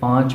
5